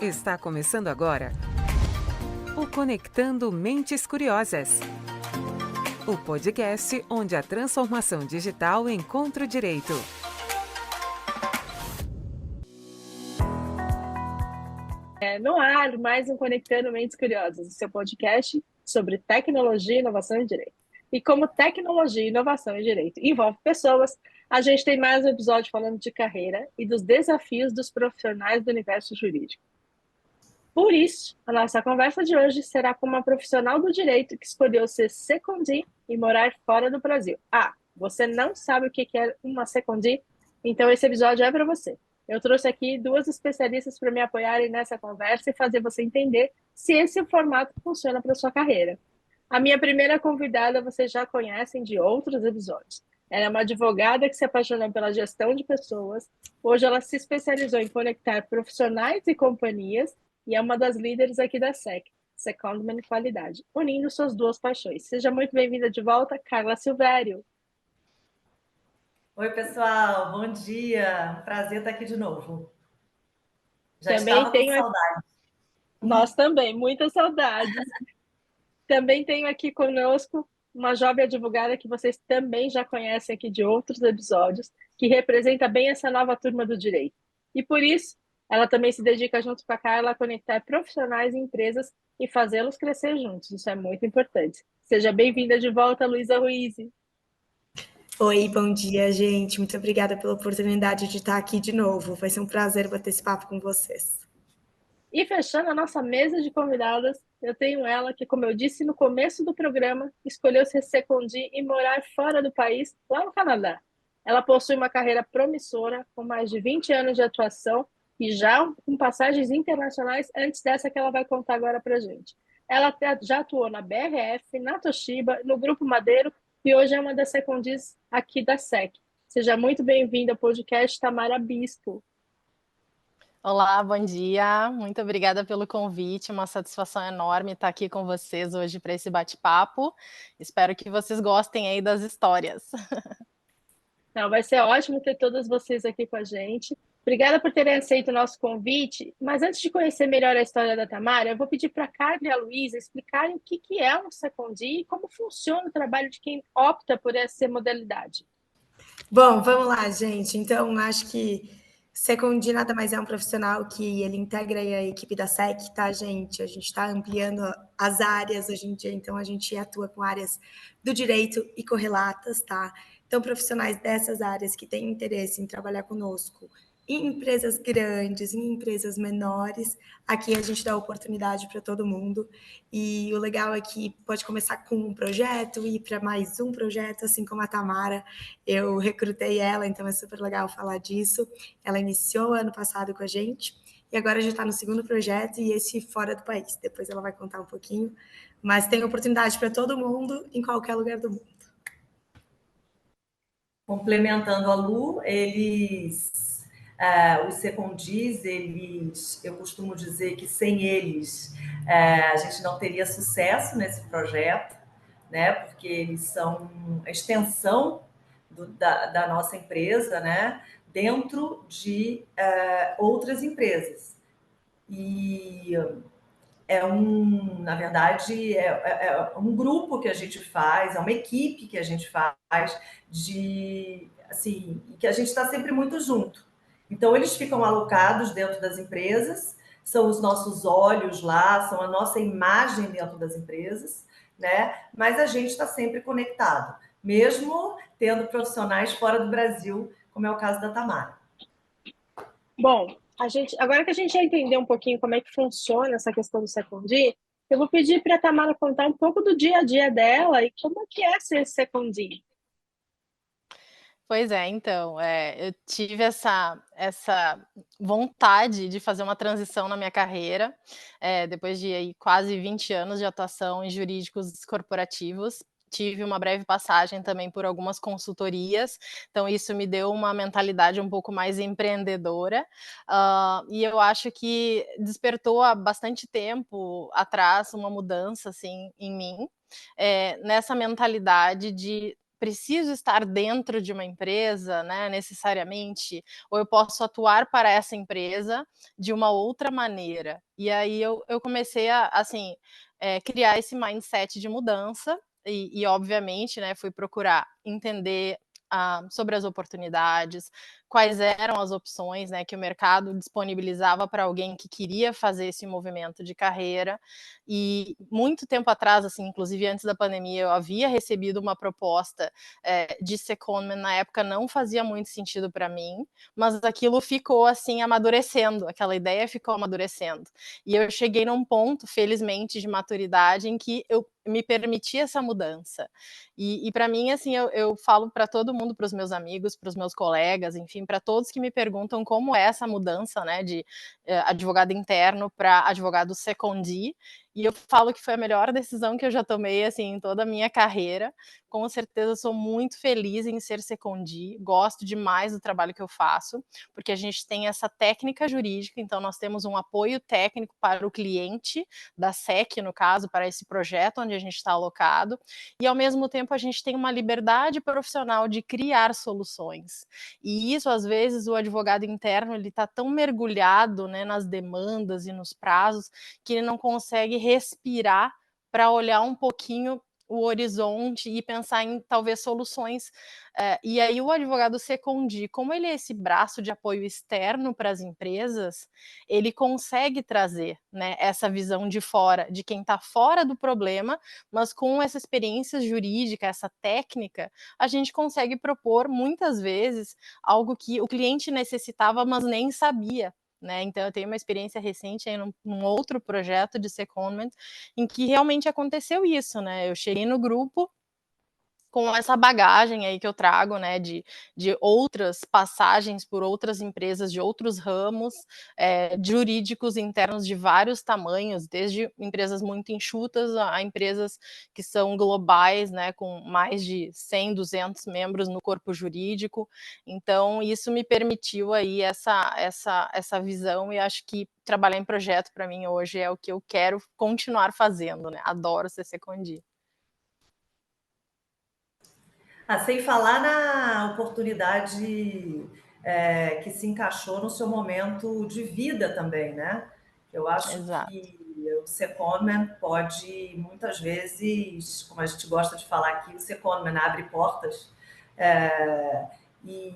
Está começando agora o Conectando Mentes Curiosas. O podcast onde a transformação digital encontra o direito. No ar, mais um Conectando Mentes Curiosas, o seu podcast sobre tecnologia, inovação e direito. E como tecnologia, inovação e direito envolve pessoas, a gente tem mais um episódio falando de carreira e dos desafios dos profissionais do universo jurídico. Por isso, a nossa conversa de hoje será com uma profissional do direito que escolheu ser secondee e morar fora do Brasil. Ah, você não sabe o que é uma secondee? Então esse episódio é para você. Eu trouxe aqui duas especialistas para me apoiarem nessa conversa e fazer você entender se esse formato funciona para sua carreira. A minha primeira convidada vocês já conhecem de outros episódios. Ela é uma advogada que se apaixonou pela gestão de pessoas. Hoje ela se especializou em conectar profissionais e companhias e é uma das líderes aqui da SEC, Secondment e Qualidade, unindo suas duas paixões. Seja muito bem-vinda de volta, Carla Silvério. Oi, pessoal, bom dia. Um prazer estar aqui de novo. Já também estava com saudade. Nós também, muitas saudades. Também tenho aqui conosco uma jovem advogada que vocês também já conhecem aqui de outros episódios, que representa bem essa nova turma do direito. E por isso, ela também se dedica junto com a Carla a conectar profissionais e empresas e fazê-los crescer juntos. Isso é muito importante. Seja bem-vinda de volta, Luísa Ruiz. Oi, bom dia, gente. Muito obrigada pela oportunidade de estar aqui de novo. Vai ser um prazer bater esse papo com vocês. E fechando a nossa mesa de convidadas, eu tenho ela que, como eu disse no começo do programa, escolheu ser secondee e morar fora do país, lá no Canadá. Ela possui uma carreira promissora, com mais de 20 anos de atuação e já com passagens internacionais antes dessa que ela vai contar agora para a gente. Ela já atuou na BRF, na Toshiba, no Grupo Madeiro e hoje é uma das secondees aqui da SEC. Seja muito bem-vinda ao podcast, Tamara Bispo. Olá, bom dia. Muito obrigada pelo convite. Uma satisfação enorme estar aqui com vocês hoje para esse bate-papo. Espero que vocês gostem aí das histórias. Não, vai ser ótimo ter todas vocês aqui com a gente. Obrigada por terem aceito o nosso convite. Mas antes de conhecer melhor a história da Tamara, eu vou pedir para a Carla e a Luísa explicarem o que é um secondee e como funciona o trabalho de quem opta por essa modalidade. Bom, vamos lá, gente. Então, acho que secondee nada mais é um profissional que ele integra a equipe da SEC, tá, gente? A gente está ampliando as áreas hoje em dia, então a gente atua com áreas do direito e correlatas, tá? Então, profissionais dessas áreas que têm interesse em trabalhar conosco em empresas grandes, em empresas menores, aqui a gente dá oportunidade para todo mundo. E o legal é que pode começar com um projeto e ir para mais um projeto, assim como a Tamara. Eu recrutei ela, então é super legal falar disso. Ela iniciou ano passado com a gente e agora já está no segundo projeto e esse fora do país. Depois ela vai contar um pouquinho, mas tem oportunidade para todo mundo em qualquer lugar do mundo. Complementando a Lu, os secondees, eu costumo dizer que sem eles a gente não teria sucesso nesse projeto, né? Porque eles são a extensão da nossa empresa, né? Dentro de outras empresas. E na verdade, é um grupo que a gente faz, é uma equipe que a gente faz que a gente está sempre muito junto. Então, eles ficam alocados dentro das empresas, são os nossos olhos lá, são a nossa imagem dentro das empresas, né? Mas a gente está sempre conectado, mesmo tendo profissionais fora do Brasil, como é o caso da Tamara. Bom, agora que a gente já entendeu um pouquinho como é que funciona essa questão do secondee, eu vou pedir para a Tamara contar um pouco do dia a dia dela e como que é ser secondee. Pois é, então, eu tive essa vontade de fazer uma transição na minha carreira, depois de aí, quase 20 anos de atuação em jurídicos corporativos. Tive uma breve passagem também por algumas consultorias, então isso me deu uma mentalidade um pouco mais empreendedora, e eu acho que despertou há bastante tempo atrás uma mudança, assim, em mim, nessa mentalidade de preciso estar dentro de uma empresa, né, necessariamente, ou eu posso atuar para essa empresa de uma outra maneira. E aí eu comecei a, assim, criar esse mindset de mudança e obviamente, né, fui procurar entender sobre as oportunidades, quais eram as opções, né, que o mercado disponibilizava para alguém que queria fazer esse movimento de carreira. E muito tempo atrás, assim, inclusive antes da pandemia, eu havia recebido uma proposta de secondment, na época não fazia muito sentido para mim, mas aquilo ficou assim amadurecendo, aquela ideia ficou amadurecendo. E eu cheguei num ponto, felizmente, de maturidade em que eu me permiti essa mudança. E para mim, assim, eu falo para todo mundo, para os meus amigos, para os meus colegas, enfim, para todos que me perguntam como é essa mudança, né, de advogado interno para advogado secondi, e eu falo que foi a melhor decisão que eu já tomei, assim, em toda a minha carreira. Com certeza sou muito feliz em ser secondi, gosto demais do trabalho que eu faço, porque a gente tem essa técnica jurídica, então nós temos um apoio técnico para o cliente, da SEC, no caso, para esse projeto onde a gente está alocado, e ao mesmo tempo a gente tem uma liberdade profissional de criar soluções. E isso, às vezes, o advogado interno ele está tão mergulhado, né, nas demandas e nos prazos que ele não consegue respirar para olhar um pouquinho o horizonte e pensar em talvez soluções. E aí o advogado secondi, como ele é esse braço de apoio externo para as empresas, ele consegue trazer, né, essa visão de fora, de quem está fora do problema, mas com essa experiência jurídica, essa técnica, a gente consegue propor muitas vezes algo que o cliente necessitava, mas nem sabia. Né? Então, eu tenho uma experiência recente aí num outro projeto de secondment, em que realmente aconteceu isso, né? Eu cheguei no grupo com essa bagagem aí que eu trago, né, de outras passagens por outras empresas de outros ramos, jurídicos internos de vários tamanhos, desde empresas muito enxutas a empresas que são globais, né, com mais de 100, 200 membros no corpo jurídico. Então, isso me permitiu aí essa visão, e acho que trabalhar em projeto para mim hoje é o que eu quero continuar fazendo, né? Adoro ser secondi. Sem falar na oportunidade que se encaixou no seu momento de vida também, né? Eu acho Exato. que o secondment pode, muitas vezes, como a gente gosta de falar aqui, o secondment abre portas e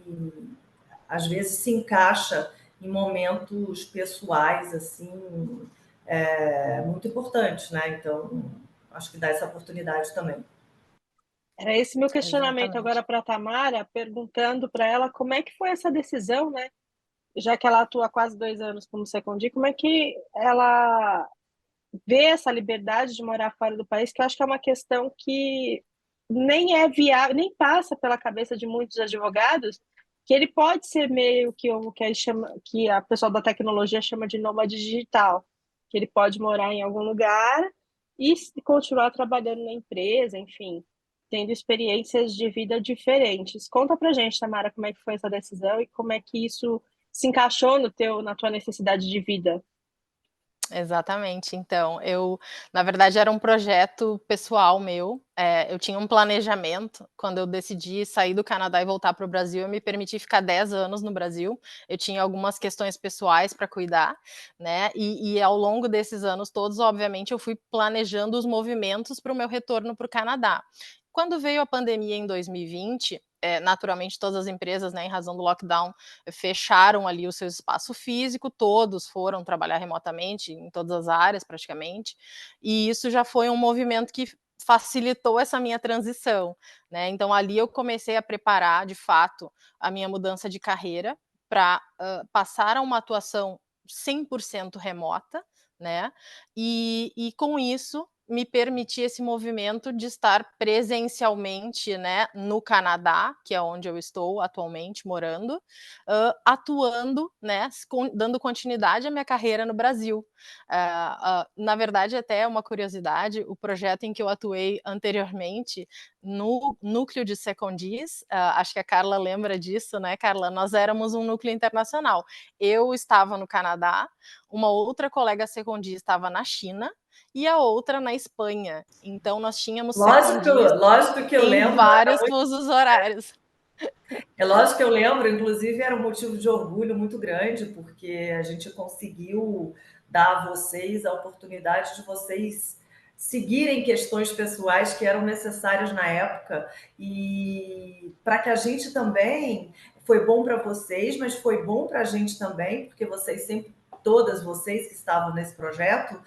às vezes se encaixa em momentos pessoais assim muito importantes, né? Então, acho que dá essa oportunidade também. Era esse meu questionamento Exatamente. agora para a Tamara, perguntando para ela como é que foi essa decisão, né? Já que ela atua há quase 2 anos como secondi, como é que ela vê essa liberdade de morar fora do país, que eu acho que é uma questão que nem é viável, nem passa pela cabeça de muitos advogados, que ele pode ser meio que o que que a pessoa da tecnologia chama de nômade digital, que ele pode morar em algum lugar e continuar trabalhando na empresa, enfim, tendo experiências de vida diferentes. Conta pra gente, Tamara, como é que foi essa decisão e como é que isso se encaixou na tua necessidade de vida. Exatamente. Então, na verdade, era um projeto pessoal meu. Eu tinha um planejamento. Quando eu decidi sair do Canadá e voltar para o Brasil, eu me permiti ficar 10 anos no Brasil. Eu tinha algumas questões pessoais para cuidar, né? E ao longo desses anos todos, obviamente, eu fui planejando os movimentos para o meu retorno para o Canadá. Quando veio a pandemia em 2020, naturalmente todas as empresas, né, em razão do lockdown, fecharam ali o seu espaço físico, todos foram trabalhar remotamente em todas as áreas praticamente, e isso já foi um movimento que facilitou essa minha transição, né? Então ali eu comecei a preparar de fato a minha mudança de carreira para passar a uma atuação 100% remota, né? E com isso me permitir esse movimento de estar presencialmente, né, no Canadá, que é onde eu estou atualmente morando, atuando, né, dando continuidade à minha carreira no Brasil. Na verdade, até uma curiosidade, o projeto em que eu atuei anteriormente, no núcleo de secondis, acho que a Carla lembra disso, né, Carla? Nós éramos um núcleo internacional. Eu estava no Canadá, uma outra colega secondi estava na China, e a outra na Espanha. Então, nós tínhamos Lógico que eu em lembro. vários fusos horários. É lógico que eu lembro, inclusive era um motivo de orgulho muito grande, porque a gente conseguiu dar a vocês a oportunidade de vocês seguirem questões pessoais que eram necessárias na época, e para que a gente também, foi bom para vocês, mas foi bom para a gente também, porque vocês sempre, todas vocês que estavam nesse projeto,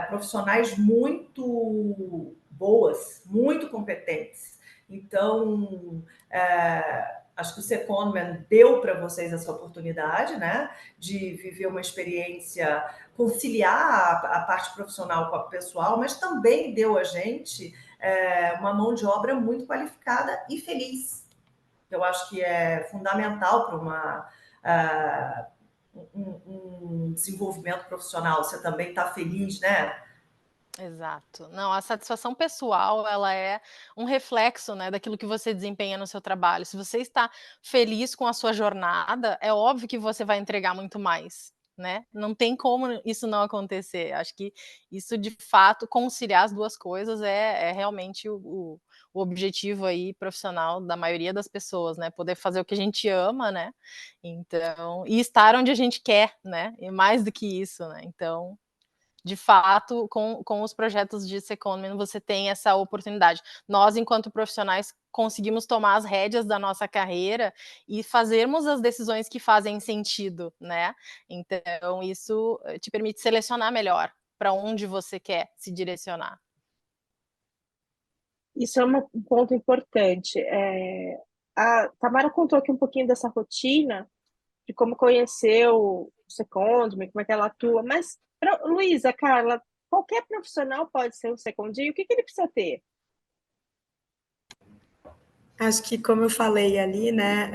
profissionais muito boas, muito competentes. Então, acho que o Secondment deu para vocês essa oportunidade, né, de viver uma experiência, conciliar a parte profissional com a pessoal, mas também deu a gente uma mão de obra muito qualificada e feliz. Eu acho que é fundamental para um desenvolvimento profissional. Você também está feliz, né? Exato. Não, a satisfação pessoal, ela é um reflexo, né, daquilo que você desempenha no seu trabalho. Se você está feliz com a sua jornada, é óbvio que você vai entregar muito mais, né? Não tem como isso não acontecer. Acho que isso, de fato, conciliar as duas coisas é realmente o objetivo aí profissional da maioria das pessoas, né? Poder fazer o que a gente ama, né? Então, e estar onde a gente quer, né? E mais do que isso, né? Então, de fato, com os projetos de Secondment, você tem essa oportunidade. Nós, enquanto profissionais, conseguimos tomar as rédeas da nossa carreira e fazermos as decisões que fazem sentido, né? Então, isso te permite selecionar melhor para onde você quer se direcionar. Isso é um ponto importante. A Tamara contou aqui um pouquinho dessa rotina, de como conheceu o Secondment, como é que ela atua, mas, Luísa, Carla, qualquer profissional pode ser um secondie? O que ele precisa ter? Acho que, como eu falei ali, né,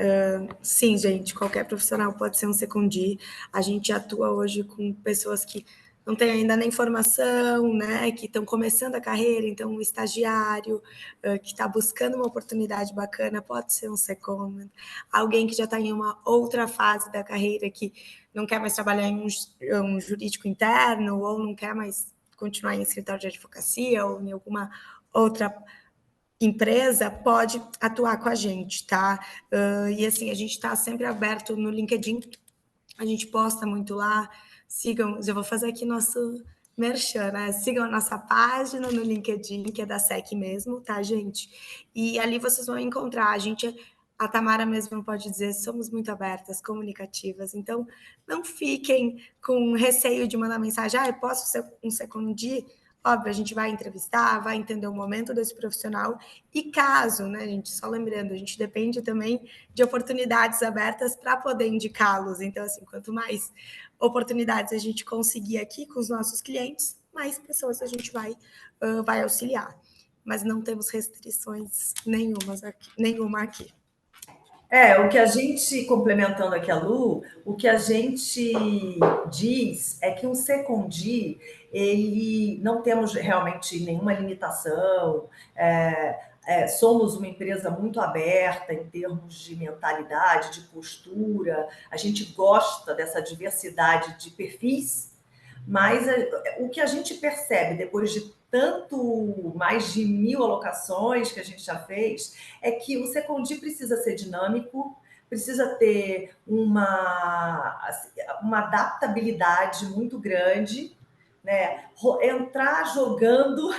sim, gente, qualquer profissional pode ser um secondie. A gente atua hoje com pessoas que não têm ainda nem formação, né, que estão começando a carreira, então um estagiário que está buscando uma oportunidade bacana pode ser um secondment. Alguém que já está em uma outra fase da carreira, que não quer mais trabalhar em um jurídico interno, ou não quer mais continuar em escritório de advocacia, ou em alguma outra empresa, pode atuar com a gente, tá? E assim, a gente está sempre aberto no LinkedIn, a gente posta muito lá, sigam, já vou fazer aqui nosso merchan, né? Sigam a nossa página no LinkedIn, que é da SEC mesmo, tá, gente? E ali vocês vão encontrar, a Tamara mesmo pode dizer, somos muito abertas, comunicativas, então não fiquem com receio de mandar mensagem, eu posso ser um secondie? Óbvio, a gente vai entrevistar, vai entender o momento desse profissional e caso, né, gente, só lembrando, a gente depende também de oportunidades abertas para poder indicá-los. Então, assim, quanto mais oportunidades a gente conseguir aqui com os nossos clientes, mais pessoas a gente vai auxiliar. Mas não temos restrições nenhuma aqui. O que a gente, complementando aqui a Lu, o que a gente diz é que um secondie, ele não temos realmente nenhuma limitação, somos uma empresa muito aberta em termos de mentalidade, de postura, a gente gosta dessa diversidade de perfis, mas o que a gente percebe depois de mais de 1.000 alocações que a gente já fez, é que o secondie precisa ser dinâmico, precisa ter uma adaptabilidade muito grande, né? Entrar jogando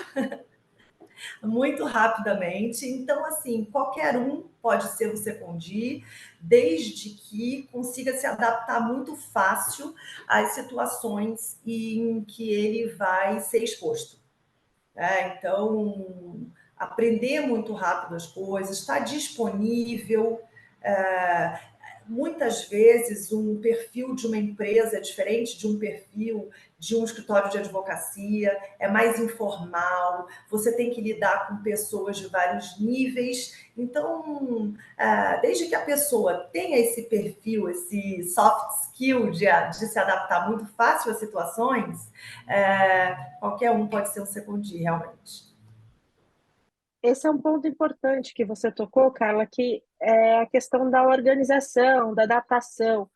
muito rapidamente. Então, assim, qualquer um pode ser um secondie, desde que consiga se adaptar muito fácil às situações em que ele vai ser exposto. Então, aprender muito rápido as coisas, estar disponível. Muitas vezes, um perfil de uma empresa é diferente de um perfil de um escritório de advocacia, é mais informal, você tem que lidar com pessoas de vários níveis. Então, desde que a pessoa tenha esse perfil, esse soft skill de se adaptar muito fácil às situações, qualquer um pode ser um secondie, realmente. Esse é um ponto importante que você tocou, Carla, que é a questão da organização, da adaptação.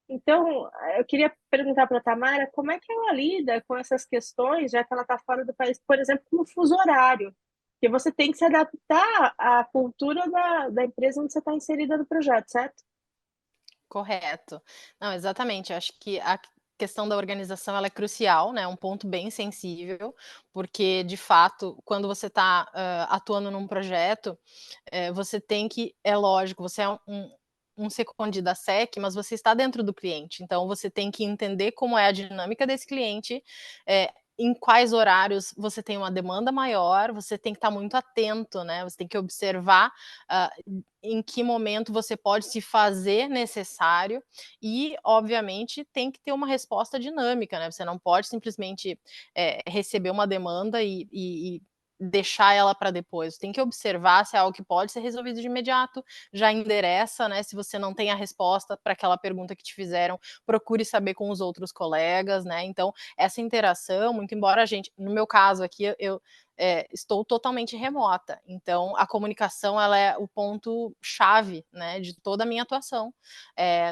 Então, eu queria perguntar para a Tamara como é que ela lida com essas questões, já que ela está fora do país, por exemplo, no fuso horário, que você tem que se adaptar à cultura da empresa onde você está inserida no projeto, certo? Correto. Não, exatamente, eu acho que a questão da organização ela é crucial, né, um ponto bem sensível, porque de fato, quando você está, atuando num projeto, você tem que é lógico, você é um secondi da SEC, mas você está dentro do cliente, então você tem que entender como é a dinâmica desse cliente, em quais horários você tem uma demanda maior, você tem que estar muito atento, né, você tem que observar, hã, em que momento você pode se fazer necessário e, obviamente, tem que ter uma resposta dinâmica, né, você não pode simplesmente, receber uma demanda e deixar ela para depois, tem que observar se é algo que pode ser resolvido de imediato, já endereça, né, se você não tem a resposta para aquela pergunta que te fizeram, procure saber com os outros colegas, né, então essa interação, muito embora a gente no meu caso aqui, eu estou totalmente remota, então a comunicação ela é o ponto chave, né, de toda a minha atuação,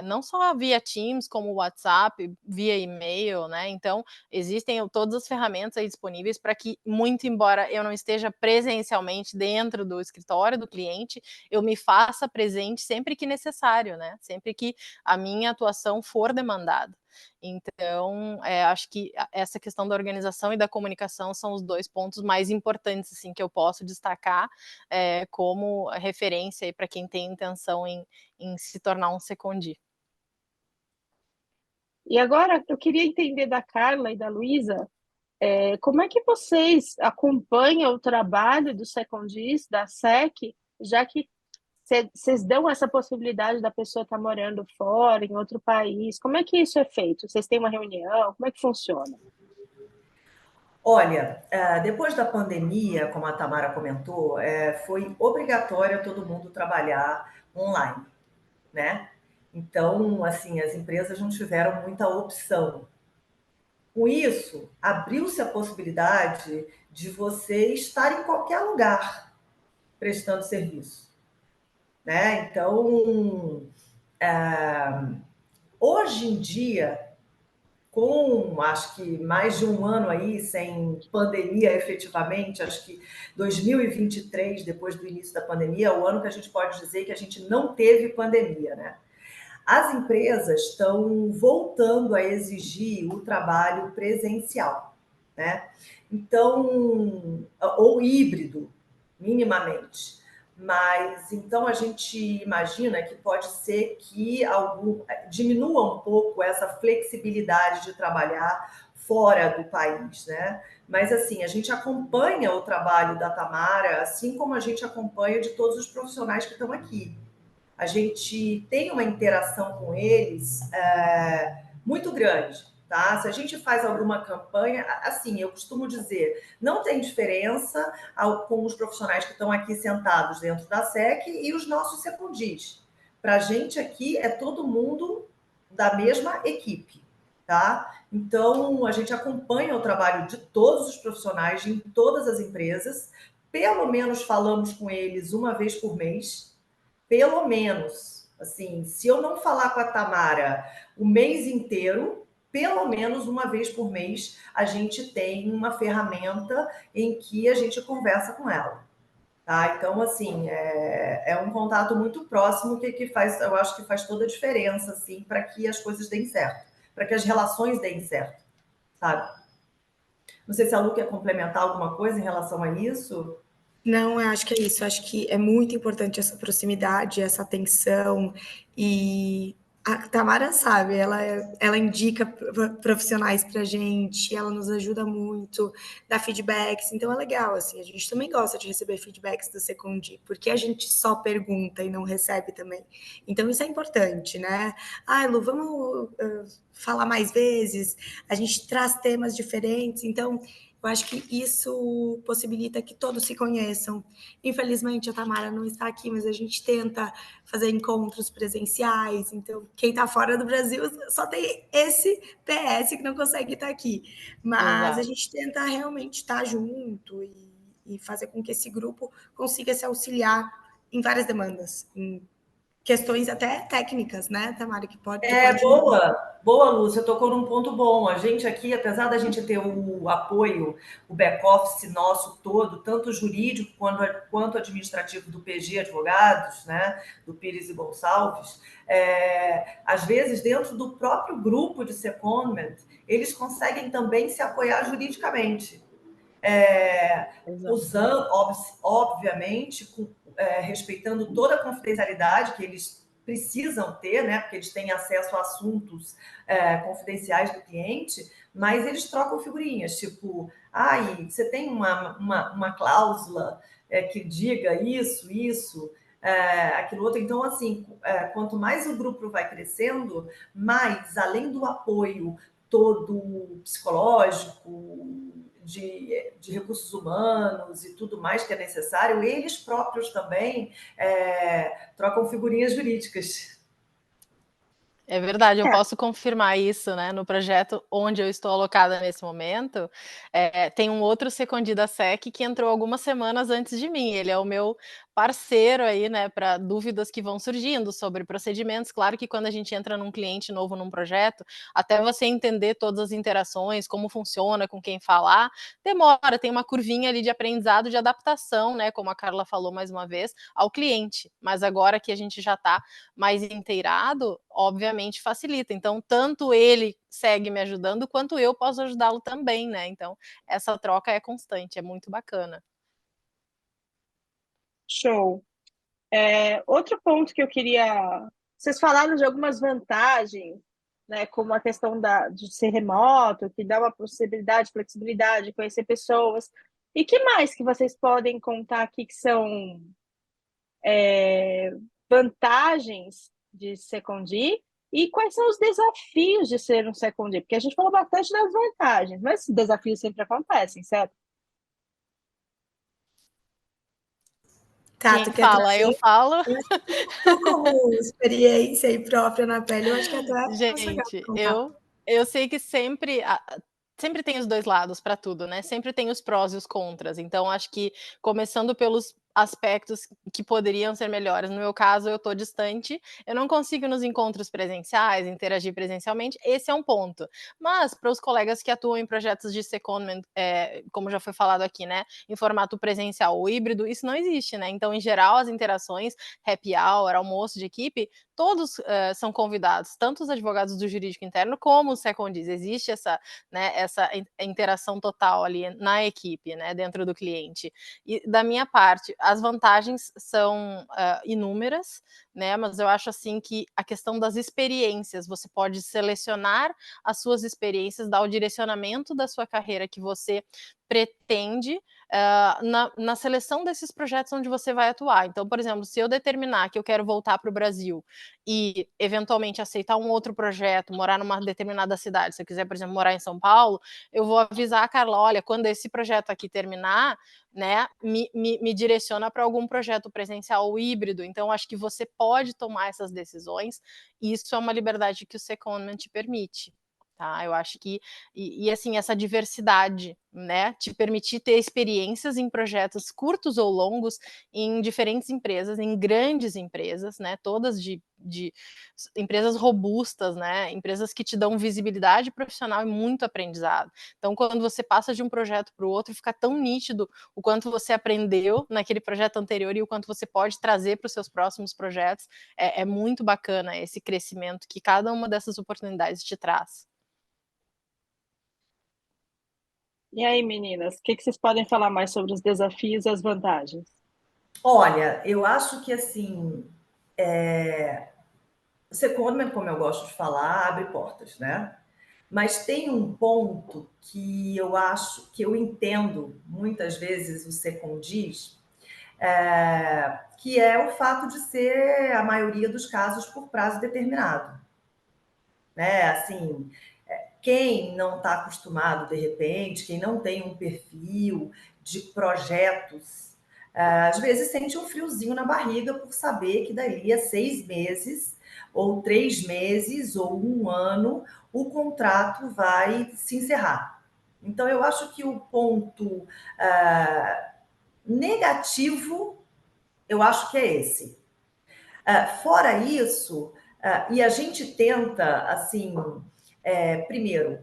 não só via Teams, como WhatsApp, via e-mail, né, então existem todas as ferramentas aí disponíveis para que, muito embora eu não esteja presencialmente dentro do escritório do cliente, eu me faça presente sempre que necessário, né, sempre que a minha atuação for demandada. Então, acho que essa questão da organização e da comunicação são os 2 pontos mais importantes, assim, que eu posso destacar, como referência para quem tem intenção em se tornar um secondi. E agora eu queria entender da Carla e da Luísa, como é que vocês acompanham o trabalho do secondis, da SEC, já que vocês dão essa possibilidade da pessoa estar morando fora, em outro país? Como é que isso é feito? Vocês têm uma reunião? Como é que funciona? Olha, depois da pandemia, como a Tamara comentou, foi obrigatório todo mundo trabalhar online, né? Então, assim, as empresas não tiveram muita opção. Com isso, abriu-se a possibilidade de você estar em qualquer lugar prestando serviço, né? Então, hoje em dia, com acho que mais de um ano aí sem pandemia efetivamente, acho que 2023, depois do início da pandemia, é o ano que a gente pode dizer que a gente não teve pandemia, né? As empresas estão voltando a exigir o trabalho presencial, né? Então, ou híbrido, minimamente. Mas então a gente imagina que pode ser que diminua um pouco essa flexibilidade de trabalhar fora do país, né? Mas assim, a gente acompanha o trabalho da Tamara, assim como a gente acompanha de todos os profissionais que estão aqui. A gente tem uma interação com eles muito grande, tá? Se a gente faz alguma campanha, assim, eu costumo dizer, não tem diferença com os profissionais que estão aqui sentados dentro da SEC e os nossos secundis. Para a gente aqui é todo mundo da mesma equipe, tá? Então, a gente acompanha o trabalho de todos os profissionais em todas as empresas, pelo menos falamos com eles uma vez por mês, pelo menos, assim, se eu não falar com a Tamara o mês inteiro, pelo menos uma vez por mês, a gente tem uma ferramenta em que a gente conversa com ela. Tá? Então, assim, é um contato muito próximo que faz, eu acho que faz toda a diferença, assim, para que as coisas deem certo, para que as relações deem certo, sabe? Não sei se a Lu quer complementar alguma coisa em relação a isso. Não, eu acho que é isso. Eu acho que é muito importante essa proximidade, essa atenção. E a Tamara sabe, ela indica profissionais para a gente, ela nos ajuda muito, dá feedbacks. Então é legal, assim, a gente também gosta de receber feedbacks do Secondi, porque a gente só pergunta e não recebe também. Então isso é importante, né? Ah, Lu, vamos falar mais vezes, a gente traz temas diferentes, então eu acho que isso possibilita que todos se conheçam. Infelizmente, a Tamara não está aqui, mas a gente tenta fazer encontros presenciais. Então, quem está fora do Brasil só tem esse PS que não consegue estar aqui. Mas a Exato. gente tenta realmente estar junto e fazer com que esse grupo consiga se auxiliar em várias demandas, em questões até técnicas, né, Tamara, que pode... Boa, Lúcia, tocou num ponto bom. A gente aqui, apesar da gente ter o apoio, o back-office nosso todo, tanto jurídico quanto administrativo do PG Advogados, né, do Pires e Gonçalves, às vezes, dentro do próprio grupo de secondment, eles conseguem também se apoiar juridicamente. Usando, obviamente, respeitando toda a confidencialidade que eles precisam ter, né, porque eles têm acesso a assuntos confidenciais do cliente, mas eles trocam figurinhas, tipo, você tem uma cláusula que diga isso, aquilo outro. Então, assim, quanto mais o grupo vai crescendo, mais, além do apoio todo psicológico, de recursos humanos e tudo mais que é necessário, eles próprios também trocam figurinhas jurídicas. É verdade, eu posso confirmar isso, né? No projeto onde eu estou alocada nesse momento, tem um outro Secondi da SEC que entrou algumas semanas antes de mim. Ele é o meu parceiro aí, né, para dúvidas que vão surgindo sobre procedimentos. Claro que quando a gente entra num cliente novo num projeto, até você entender todas as interações, como funciona, com quem falar, demora, tem uma curvinha ali de aprendizado, de adaptação, né, como a Carla falou mais uma vez, ao cliente. Mas agora que a gente já está mais inteirado, obviamente facilita. Então, tanto ele segue me ajudando, quanto eu posso ajudá-lo também, né? Então, essa troca é constante, é muito bacana. Show. Outro ponto que eu queria... Vocês falaram de algumas vantagens, né, como a questão de ser remoto, que dá uma possibilidade, flexibilidade, conhecer pessoas. E que mais que vocês podem contar aqui que são vantagens de Secondi e quais são os desafios de ser um Secondi? Porque a gente falou bastante das vantagens, mas esses desafios sempre acontecem, certo? Tá, quem fala, eu falo. Tu, como experiência e própria na pele, eu acho que até gente, eu sei que sempre tem os dois lados para tudo, né? Sempre tem os prós e os contras. Então, acho que começando pelos aspectos que poderiam ser melhores. No meu caso, eu estou distante, eu não consigo ir nos encontros presenciais, interagir presencialmente, esse é um ponto. Mas, para os colegas que atuam em projetos de secondment, como já foi falado aqui, né, em formato presencial ou híbrido, isso não existe, né? Então, em geral, as interações, happy hour, almoço de equipe, todos são convidados, tanto os advogados do jurídico interno como os secondis. Existe essa interação total ali na equipe, né, dentro do cliente. E da minha parte, as vantagens são inúmeras, né, mas eu acho assim que a questão das experiências, você pode selecionar as suas experiências, dar o direcionamento da sua carreira que você pretende na seleção desses projetos onde você vai atuar. Então, por exemplo, se eu determinar que eu quero voltar para o Brasil e eventualmente aceitar um outro projeto, morar numa determinada cidade, se eu quiser, por exemplo, morar em São Paulo, eu vou avisar a Carla, olha, quando esse projeto aqui terminar, né, me direciona para algum projeto presencial ou híbrido. Então, acho que você pode tomar essas decisões, e isso é uma liberdade que o secondment te permite. Tá? Eu acho que, assim, essa diversidade, né, te permitir ter experiências em projetos curtos ou longos, em diferentes empresas, em grandes empresas, né, todas de empresas robustas, né, empresas que te dão visibilidade profissional e muito aprendizado. Então, quando você passa de um projeto para o outro, fica tão nítido o quanto você aprendeu naquele projeto anterior e o quanto você pode trazer para os seus próximos projetos. É muito bacana esse crescimento que cada uma dessas oportunidades te traz. E aí, meninas, o que vocês podem falar mais sobre os desafios e as vantagens? Olha, eu acho que, assim, o secondment, como eu gosto de falar, abre portas, né? Mas tem um ponto que eu acho, que eu entendo muitas vezes o secondis, que é o fato de ser a maioria dos casos por prazo determinado. Né? Assim, quem não está acostumado, de repente, quem não tem um perfil de projetos, às vezes sente um friozinho na barriga por saber que dali a 6 meses, ou 3 meses, ou 1 ano, o contrato vai se encerrar. Então, eu acho que o ponto negativo, eu acho que é esse. Fora isso, e a gente tenta, assim, primeiro,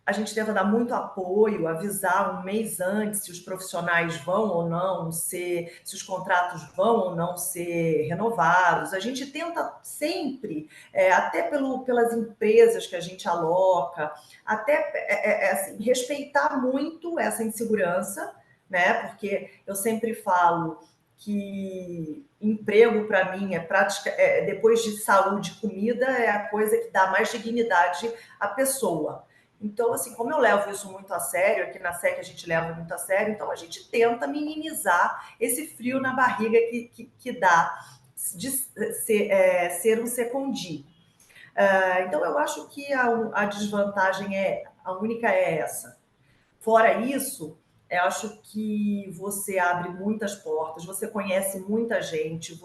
a gente tenta dar muito apoio, avisar um mês antes se os profissionais vão ou não se os contratos vão ou não ser renovados. A gente tenta sempre, até pelas empresas que a gente aloca, até assim, respeitar muito essa insegurança, né? Porque eu sempre falo que emprego para mim depois de saúde e comida, é a coisa que dá mais dignidade à pessoa. Então, assim, como eu levo isso muito a sério, aqui na SEC a gente leva muito a sério, então a gente tenta minimizar esse frio na barriga que dá de ser um secondí. Então, eu acho que a desvantagem a única é essa. Fora isso, eu acho que você abre muitas portas, você conhece muita gente,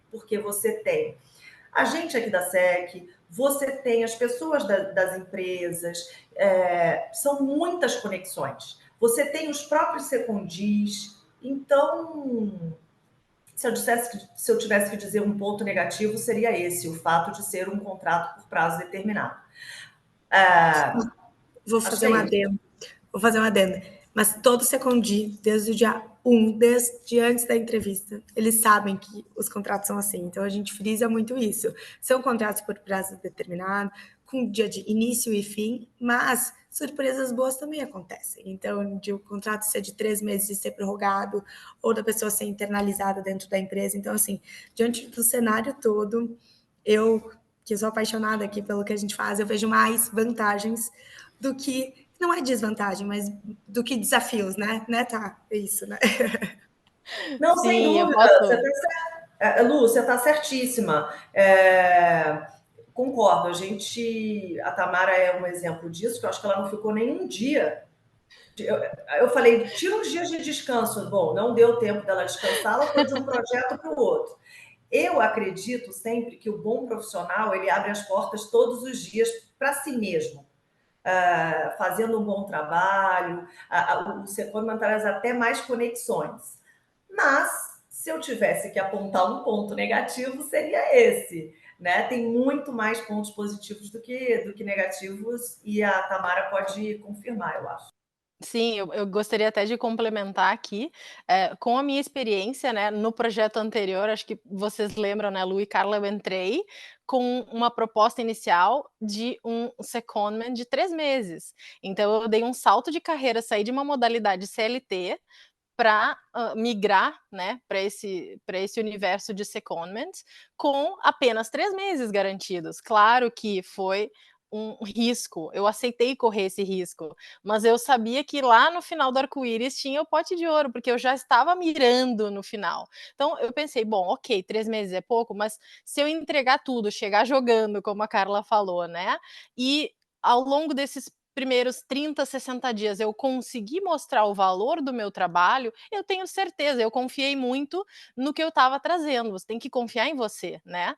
porque você tem a gente aqui da SEC, você tem as pessoas das empresas, são muitas conexões. Você tem os próprios secondis. Então, se eu tivesse que dizer um ponto negativo, seria esse, o fato de ser um contrato por prazo determinado. Vou fazer um adendo. Mas todo secondí, desde o dia 1, desde antes da entrevista, eles sabem que os contratos são assim. Então, a gente frisa muito isso. São contratos por prazo determinado, com dia de início e fim, mas surpresas boas também acontecem. Então, de o contrato ser de 3 meses e ser prorrogado, ou da pessoa ser internalizada dentro da empresa. Então, assim, diante do cenário todo, eu, que sou apaixonada aqui pelo que a gente faz, eu vejo mais vantagens do que... Não é desvantagem, mas do que desafios, né? Tá, é isso, né? Não, Sim, sem dúvida. Lu, você está certíssima. Concordo. A Tamara é um exemplo disso, que eu acho que ela não ficou nem um dia. Eu falei, tira uns dias de descanso. Bom, não deu tempo dela descansar, ela foi de um projeto para o outro. Eu acredito sempre que o bom profissional, ele abre as portas todos os dias para si mesmo. Fazendo um bom trabalho, o secondment traz até mais conexões. Mas, se eu tivesse que apontar um ponto negativo, seria esse. Né? Tem muito mais pontos positivos do que negativos, e a Tamara pode confirmar, eu acho. Sim, eu gostaria até de complementar aqui, com a minha experiência, né, no projeto anterior, acho que vocês lembram, né, Lu e Carla, eu entrei com uma proposta inicial de um secondment de 3 meses. Então eu dei um salto de carreira, saí de uma modalidade CLT para migrar, né, para esse universo de secondment com apenas 3 meses garantidos. Claro que foi um risco, eu aceitei correr esse risco, mas eu sabia que lá no final do arco-íris tinha o pote de ouro, porque eu já estava mirando no final. Então eu pensei, bom, ok, 3 meses é pouco, mas se eu entregar tudo, chegar jogando, como a Carla falou, né, e ao longo desses primeiros 30, 60 dias eu consegui mostrar o valor do meu trabalho, eu tenho certeza, eu confiei muito no que eu estava trazendo, você tem que confiar em você, né.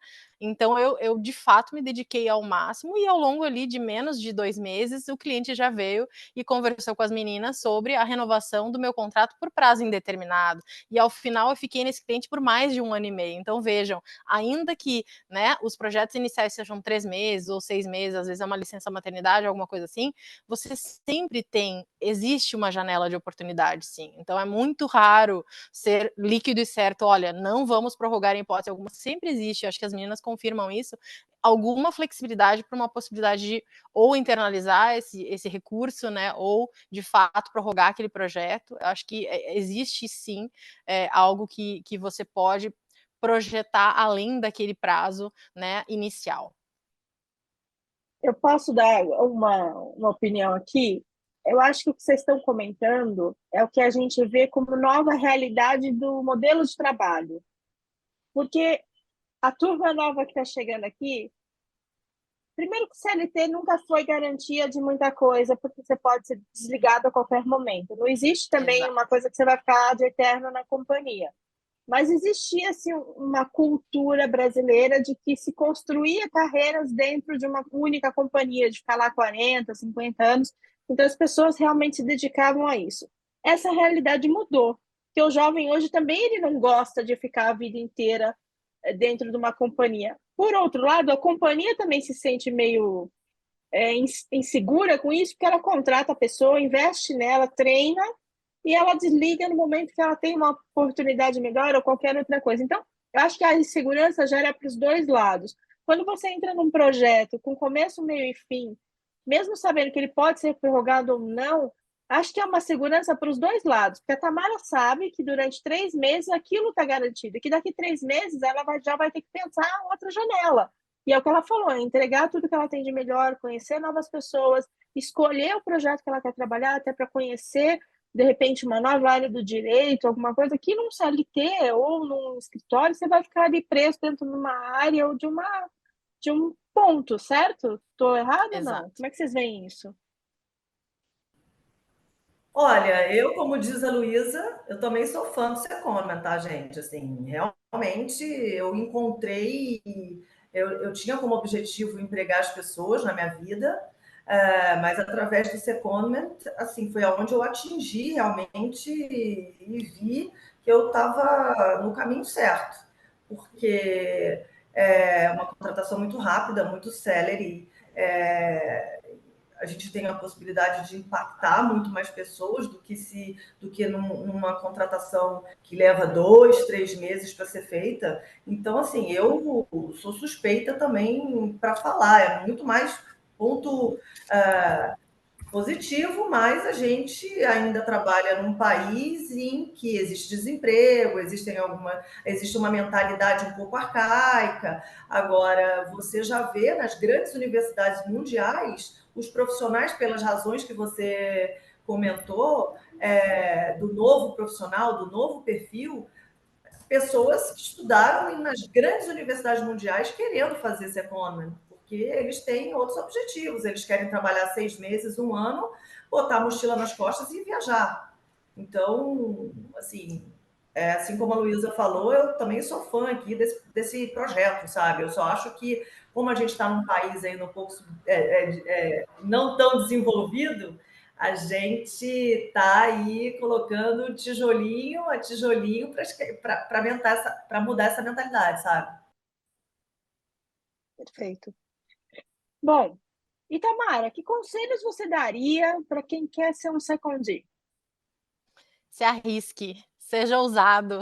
Então eu de fato me dediquei ao máximo e ao longo ali de menos de 2 meses, o cliente já veio e conversou com as meninas sobre a renovação do meu contrato por prazo indeterminado, e ao final eu fiquei nesse cliente por mais de 1 ano e meio. Então vejam, ainda que, né, os projetos iniciais sejam 3 meses ou 6 meses, às vezes é uma licença maternidade, alguma coisa assim, você sempre existe uma janela de oportunidade, sim. Então é muito raro ser líquido e certo, olha, não vamos prorrogar em hipótese alguma, sempre existe, acho que as meninas confirmam isso, alguma flexibilidade para uma possibilidade de ou internalizar esse recurso, né, ou de fato prorrogar aquele projeto. Eu acho que existe sim algo que você pode projetar além daquele prazo, né, inicial. Eu posso dar uma opinião aqui? Eu acho que o que vocês estão comentando é o que a gente vê como nova realidade do modelo de trabalho. Porque a turma nova que está chegando aqui, primeiro que o CLT nunca foi garantia de muita coisa, porque você pode ser desligado a qualquer momento. Não existe também uma coisa que você vai ficar de eterno na companhia. Mas existia assim, uma cultura brasileira de que se construía carreiras dentro de uma única companhia, de ficar lá 40, 50 anos. Então, as pessoas realmente se dedicavam a isso. Essa realidade mudou, porque o jovem hoje também ele não gosta de ficar a vida inteira dentro de uma companhia. Por outro lado, a companhia também se sente meio insegura com isso, porque ela contrata a pessoa, investe nela, treina, e ela desliga no momento que ela tem uma oportunidade melhor ou qualquer outra coisa. Então, eu acho que a insegurança gera para os dois lados. Quando você entra num projeto com começo, meio e fim, mesmo sabendo que ele pode ser prorrogado ou não, acho que é uma segurança para os dois lados, porque a Tamara sabe que durante 3 meses aquilo está garantido, e que daqui 3 meses ela já vai ter que pensar outra janela. E é o que ela falou, é entregar tudo que ela tem de melhor, conhecer novas pessoas, escolher o projeto que ela quer trabalhar, até para conhecer, de repente, uma nova área do direito, alguma coisa que num CLT ou num escritório você vai ficar ali preso dentro de uma área ou de um ponto, certo? Estou errada ou não? Como é que vocês veem isso? Olha, eu, como diz a Luísa, eu também sou fã do Secondment, tá, gente? Assim, realmente eu encontrei, eu tinha como objetivo empregar as pessoas na minha vida, mas através do Secondment, assim, foi aonde eu atingi realmente e vi que eu estava no caminho certo, porque é uma contratação muito rápida, muito célere, a gente tem a possibilidade de impactar muito mais pessoas do que numa contratação que leva 2, 3 meses para ser feita. Então, assim, eu sou suspeita também para falar, é muito mais ponto positivo, mas a gente ainda trabalha num país em que existe desemprego, existe uma mentalidade um pouco arcaica. Agora, você já vê nas grandes universidades mundiais os profissionais, pelas razões que você comentou, do novo profissional, do novo perfil, pessoas que estudaram nas grandes universidades mundiais querendo fazer secondment, porque eles têm outros objetivos, eles querem trabalhar 6 meses, 1 ano, botar a mochila nas costas e viajar. Então, assim como a Luísa falou, eu também sou fã aqui desse projeto, sabe? Eu só acho que, como a gente está num país ainda um pouco não tão desenvolvido, a gente está aí colocando tijolinho a tijolinho para mudar essa mentalidade, sabe? Perfeito. Bom, e Tamara, que conselhos você daria para quem quer ser um secondee? Se arrisque, seja ousado,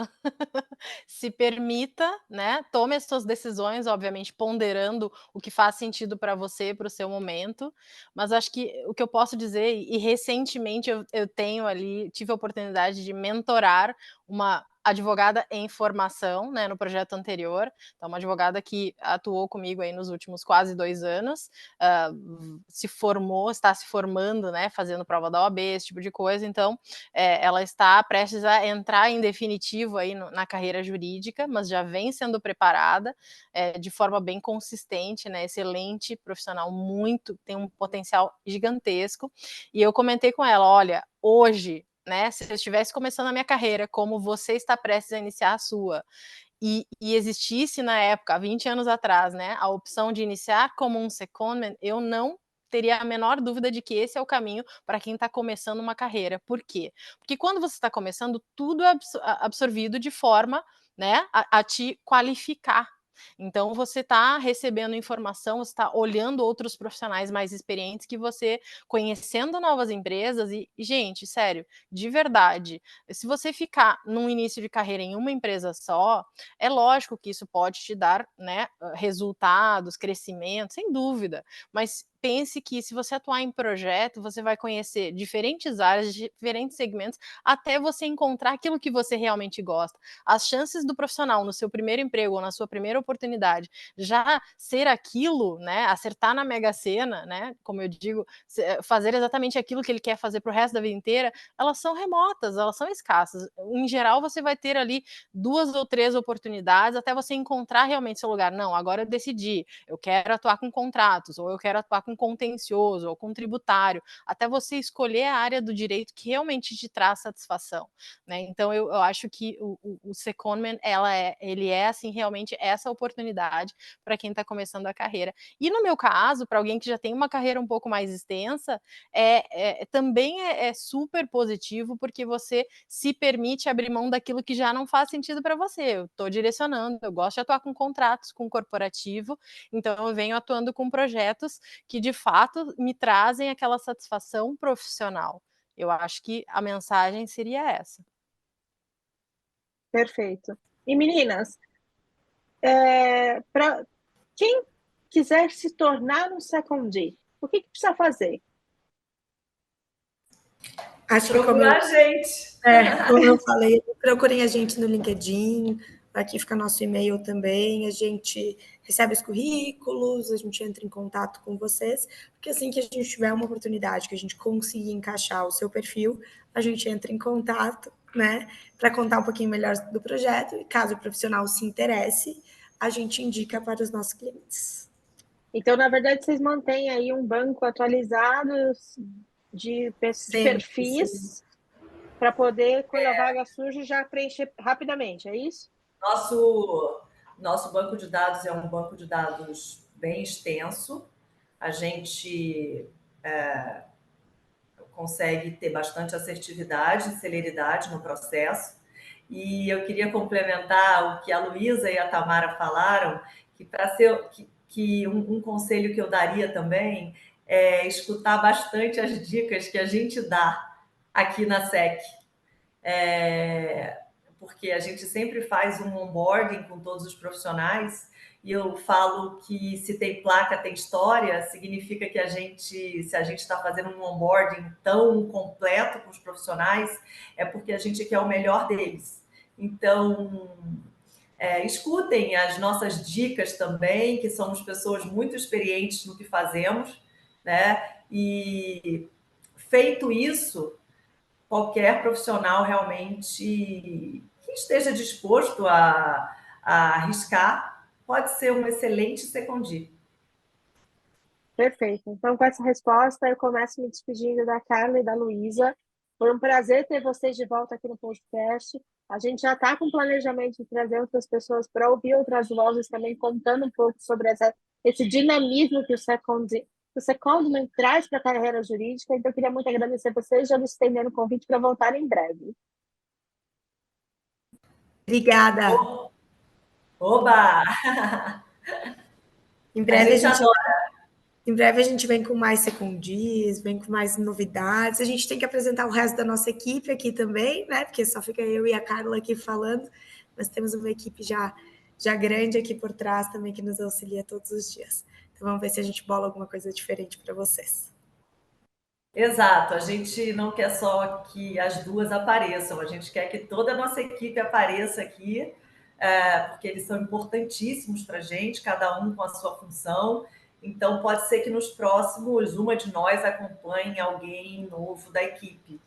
se permita, né? Tome as suas decisões, obviamente ponderando o que faz sentido para você, para o seu momento. Mas acho que o que eu posso dizer, e recentemente eu tive a oportunidade de mentorar uma advogada em formação, né, no projeto anterior. Então, uma advogada que atuou comigo aí nos últimos quase 2 anos, se formou, está se formando, né, fazendo prova da OAB, esse tipo de coisa. Então, ela está prestes a entrar em definitivo aí na carreira jurídica, mas já vem sendo preparada de forma bem consistente, né, excelente profissional, tem um potencial gigantesco. E eu comentei com ela, olha, hoje, né, se eu estivesse começando a minha carreira, como você está prestes a iniciar a sua, e existisse na época, há 20 anos atrás, né, a opção de iniciar como um secondment, eu não teria a menor dúvida de que esse é o caminho para quem está começando uma carreira. Por quê? Porque quando você está começando, tudo é absorvido de forma, né, a te qualificar. Então, você está recebendo informação, você está olhando outros profissionais mais experientes que você, conhecendo novas empresas gente, sério, de verdade, se você ficar num início de carreira em uma empresa só, é lógico que isso pode te dar, né, resultados, crescimento, sem dúvida, mas pense que se você atuar em projeto, você vai conhecer diferentes áreas, diferentes segmentos, até você encontrar aquilo que você realmente gosta. As chances do profissional no seu primeiro emprego ou na sua primeira oportunidade já ser aquilo, né, acertar na Mega Sena, né, como eu digo, fazer exatamente aquilo que ele quer fazer para o resto da vida inteira, elas são remotas, elas são escassas. Em geral, você vai ter ali 2 ou 3 oportunidades até você encontrar realmente seu lugar. Não, agora eu decidi, eu quero atuar com contratos, ou eu quero atuar com com contencioso ou com tributário, até você escolher a área do direito que realmente te traz satisfação, né? Então eu acho que o secondment ele é assim realmente essa oportunidade para quem está começando a carreira. E no meu caso, para alguém que já tem uma carreira um pouco mais extensa, também é super positivo, porque você se permite abrir mão daquilo que já não faz sentido para você. Eu estou direcionando, eu gosto de atuar com contratos, com corporativo, então eu venho atuando com projetos que de fato me trazem aquela satisfação profissional. Eu acho que a mensagem seria essa. Perfeito. E meninas, para quem quiser se tornar um secondee, o que precisa fazer? Acho que Procurar a gente. como eu falei, procurem a gente no LinkedIn, aqui fica nosso e-mail também, a gente recebe os currículos, a gente entra em contato com vocês, porque assim que a gente tiver uma oportunidade, que a gente conseguir encaixar o seu perfil, a gente entra em contato, né, para contar um pouquinho melhor do projeto, e caso o profissional se interesse, a gente indica para os nossos clientes. Então, na verdade, vocês mantêm aí um banco atualizado de perfis para poder, quando a vaga surge, já preencher rapidamente, é isso? Nosso banco de dados é um banco de dados bem extenso. A gente consegue ter bastante assertividade e celeridade no processo. E eu queria complementar o que a Luísa e a Tamara falaram, que para ser que um conselho que eu daria também é escutar bastante as dicas que a gente dá aqui na SEC. Porque a gente sempre faz um onboarding com todos os profissionais, e eu falo que se tem placa, tem história, significa que se a gente está fazendo um onboarding tão completo com os profissionais, é porque a gente quer o melhor deles. Então, escutem as nossas dicas também, que somos pessoas muito experientes no que fazemos, né? E feito isso, qualquer profissional realmente que esteja disposto a arriscar pode ser um excelente secondie. Perfeito. Então, com essa resposta, eu começo me despedindo da Carla e da Luísa. Foi um prazer ter vocês de volta aqui no podcast. A gente já está com planejamento de trazer outras pessoas para ouvir outras vozes também, contando um pouco sobre esse dinamismo que o secondment traz para a carreira jurídica. Então, eu queria muito agradecer vocês, já me estendendo o convite para voltar em breve. Obrigada. Oba! Em breve Em breve a gente vem com mais secondies, vem com mais novidades. A gente tem que apresentar o resto da nossa equipe aqui também, né? Porque só fica eu e a Carla aqui falando, mas temos uma equipe já grande aqui por trás também que nos auxilia todos os dias. Então vamos ver se a gente bola alguma coisa diferente para vocês. Exato, a gente não quer só que as duas apareçam, a gente quer que toda a nossa equipe apareça aqui, porque eles são importantíssimos para a gente, cada um com a sua função. Então, pode ser que nos próximos, uma de nós acompanhe alguém novo da equipe,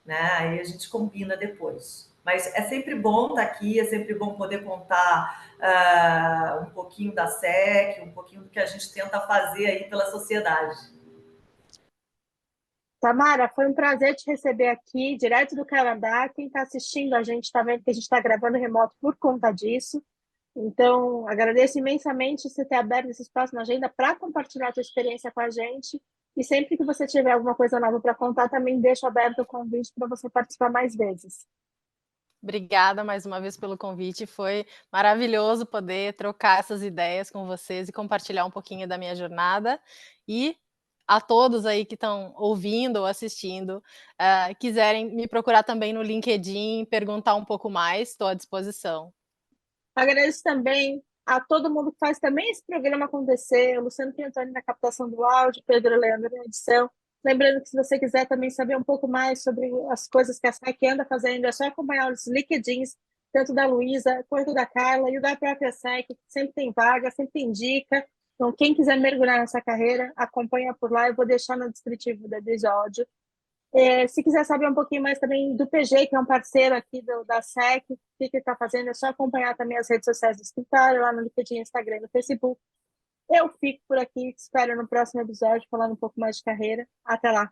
né? Aí a gente combina depois. Mas é sempre bom estar aqui, é sempre bom poder contar um pouquinho da SEC, um pouquinho do que a gente tenta fazer aí pela sociedade. Tamara, foi um prazer te receber aqui, direto do Canadá. Quem está assistindo a gente está vendo que a gente está gravando remoto por conta disso. Então, agradeço imensamente você ter aberto esse espaço na agenda para compartilhar a sua experiência com a gente. E sempre que você tiver alguma coisa nova para contar, também deixo aberto o convite para você participar mais vezes. Obrigada mais uma vez pelo convite, foi maravilhoso poder trocar essas ideias com vocês e compartilhar um pouquinho da minha jornada. E a todos aí que estão ouvindo ou assistindo, quiserem me procurar também no LinkedIn, perguntar um pouco mais, estou à disposição. Agradeço também a todo mundo que faz também esse programa acontecer, o Luciano Piantoni na captação do áudio, Pedro Leandro na edição. Lembrando que se você quiser também saber um pouco mais sobre as coisas que a SEC anda fazendo, é só acompanhar os LinkedIns, tanto da Luísa quanto da Carla e o da própria SEC, que sempre tem vaga, sempre tem dica. Então, quem quiser mergulhar nessa carreira, acompanha por lá. Eu vou deixar no descritivo do episódio. Se quiser saber um pouquinho mais também do PG, que é um parceiro aqui da SEC, o que está fazendo, é só acompanhar também as redes sociais do escritório, lá no LinkedIn, Instagram e no Facebook. Eu fico por aqui, te espero no próximo episódio falando um pouco mais de carreira. Até lá!